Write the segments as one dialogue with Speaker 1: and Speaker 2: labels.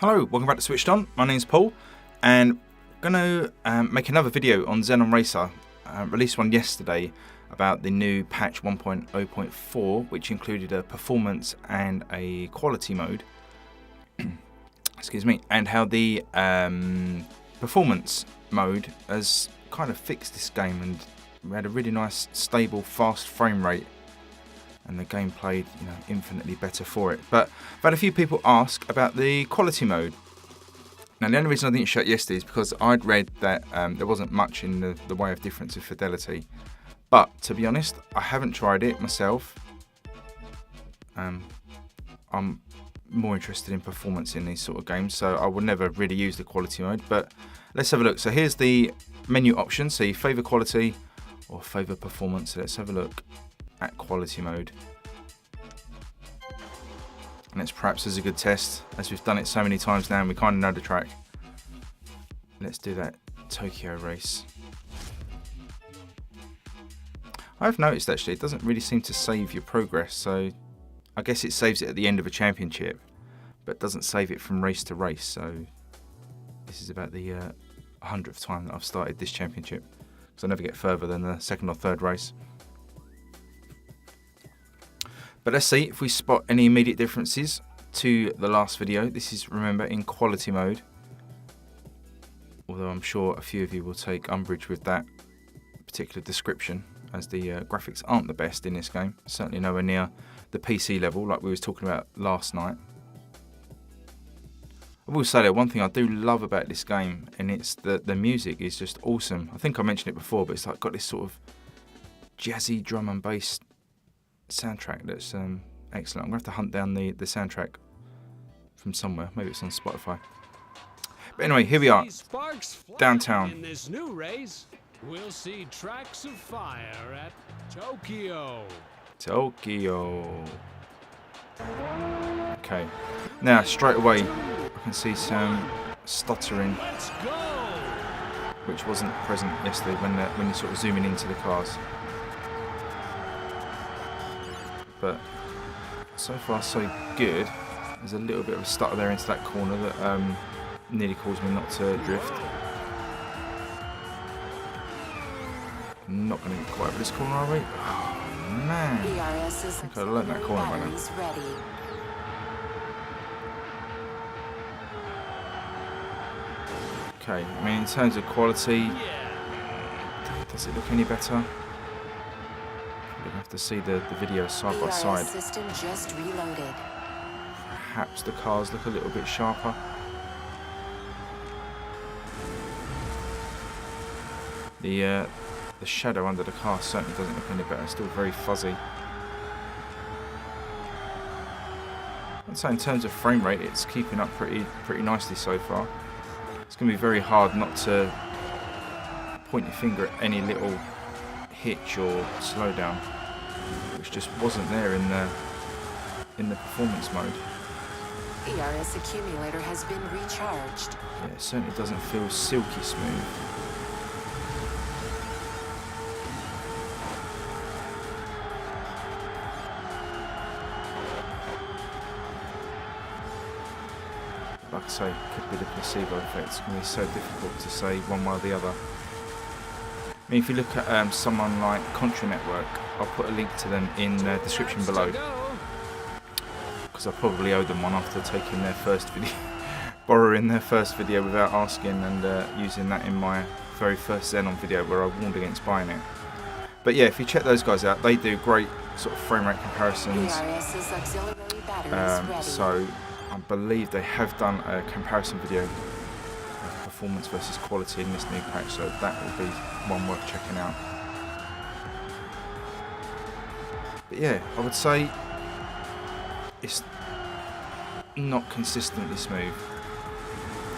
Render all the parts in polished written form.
Speaker 1: Hello, welcome back to SwitchedOn. My name's Paul, and I'm going to make another video on Xenon Racer. Released one yesterday about the new patch 1.0.4, which included a performance and a quality mode. Excuse me, and how the performance mode has kind of fixed this game, and we had a really nice, stable, fast frame rate. And the game played, infinitely better for it. But I've had a few people ask about the quality mode. Now, the only reason I didn't show it yesterday is because I'd read that there wasn't much in the way of difference of fidelity. But to be honest, I haven't tried it myself. I'm more interested in performance in these sort of games, so I will never really use the quality mode. But let's have a look. So here's the menu options. So you favour quality or favour performance. So let's have a look at quality mode, and it's perhaps as a good test, as we've done it so many times now and we kind of know the track. Let's do that Tokyo race. I've noticed actually it doesn't really seem to save your progress, so I guess it saves it at the end of a championship but doesn't save it from race to race. So this is about the 100th time that I've started this championship, because I never get further than the second or third race. But let's see if we spot any immediate differences to the last video. This is, remember, in quality mode. Although I'm sure a few of you will take umbrage with that particular description, as the graphics aren't the best in this game. Certainly nowhere near the PC level like we was talking about last night. I will say that one thing I do love about this game, and it's that the music is just awesome. I think I mentioned it before, but it's like got this sort of jazzy drum and bass soundtrack that's excellent. I'm going to have to hunt down the soundtrack from somewhere. Maybe it's on Spotify. But anyway, here we are, downtown.
Speaker 2: In this new race, we'll see tracks of fire at Tokyo.
Speaker 1: Okay. Now, straight away, I can see some stuttering, which wasn't present yesterday when you're sort of zooming into the cars. But so far so good. There's a little bit of a stutter there into that corner that nearly caused me not to drift. Not going to get quite over this corner, are we? Oh man! I think I learned that corner by now. Okay, I mean in terms of quality, does it look any better? We're going to have to see the video side by side.
Speaker 3: System just reloaded.
Speaker 1: Perhaps the cars look a little bit sharper. The shadow under the car certainly doesn't look any better. It's still very fuzzy. I'd say in terms of frame rate, it's keeping up pretty nicely so far. It's going to be very hard not to point your finger at any little hitch or slowdown, which just wasn't there in the performance mode.
Speaker 3: ERS accumulator has been recharged.
Speaker 1: Yeah, it certainly doesn't feel silky smooth. Like I say, could be the placebo effect. It's going to be so difficult to say one way or the other. I mean, if you look at someone like Contra Network, I'll put a link to them in the description below, because I probably owe them one after taking their first video, borrowing their first video without asking, and using that in my very first Xenon video where I warned against buying it. But yeah, if you check those guys out, they do great sort of frame rate comparisons. So I believe they have done a comparison video of performance versus quality in this new patch, so that will be one worth checking out. But yeah, I would say it's not consistently smooth.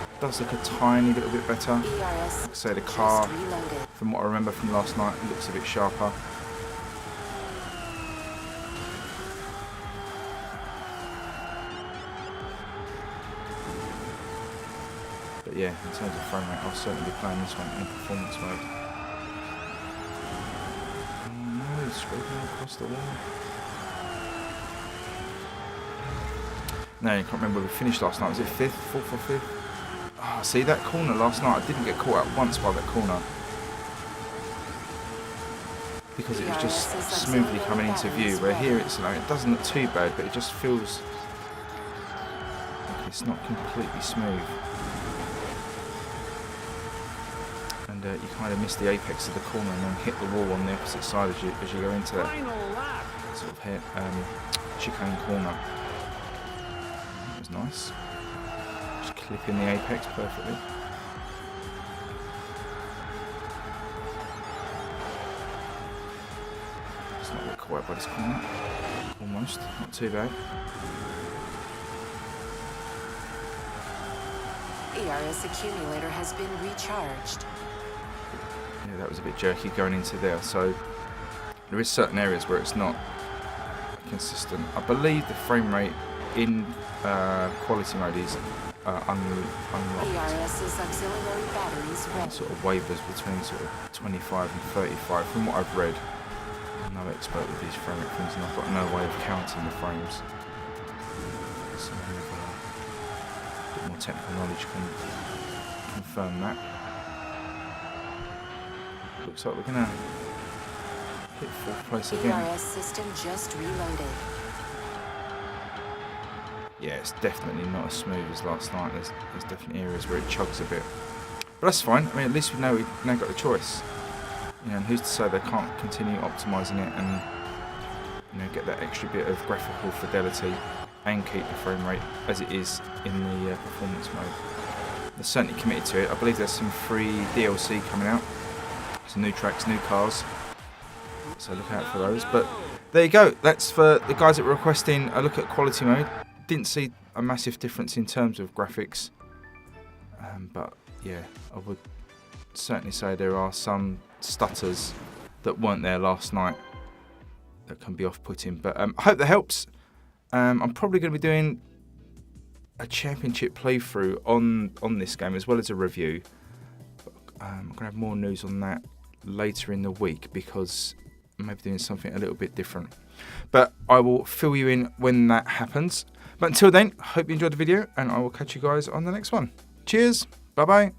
Speaker 1: It does look a tiny little bit better. Like I say, the car, from what I remember from last night, looks a bit sharper. But yeah, in terms of frame rate, I'll certainly be playing this one in performance mode. Oh no, scraping across the wall. No, I can't remember where we finished last night. Was it 5th, 4th or 5th? Oh, see, that corner last night, I didn't get caught out once by that corner. Because it was just smoothly coming into view, where here it's, it doesn't look too bad, but it just feels like it's not completely smooth. And you kind of miss the apex of the corner and then hit the wall on the opposite side as you go into that sort of chicane corner. That was nice. Just clipping the apex perfectly. It's not really quite by this corner. Almost, not too bad.
Speaker 3: ERS accumulator has been recharged.
Speaker 1: Yeah, that was a bit jerky going into there. So there is certain areas where it's not consistent. I believe the frame rate in quality mode is unlocked.
Speaker 3: ERS's auxiliary batteries ready.
Speaker 1: Sort of wavers between sort of 25 and 35 from what I've read. I'm no expert with these frame rate things and I've got no way of counting the frames. So a bit more technical knowledge can confirm that. Looks like we're gonna hit 4th place again.
Speaker 3: ERS system just reloaded.
Speaker 1: Yeah, it's definitely not as smooth as last night. There's definitely areas where it chugs a bit. But that's fine. I mean, at least we know we've now got the choice. You know, and who's to say they can't continue optimising it and, you know, get that extra bit of graphical fidelity and keep the frame rate as it is in the performance mode. They're certainly committed to it. I believe there's some free DLC coming out. Some new tracks, new cars. So look out for those. But there you go. That's for the guys that were requesting a look at quality mode. Didn't see a massive difference in terms of graphics. But yeah, I would certainly say there are some stutters that weren't there last night that can be off-putting. But I hope that helps. I'm probably going to be doing a championship playthrough on this game as well as a review. I'm going to have more news on that later in the week because I'm maybe doing something a little bit different. But I will fill you in when that happens. But until then, I hope you enjoyed the video and I will catch you guys on the next one. Cheers. Bye-bye.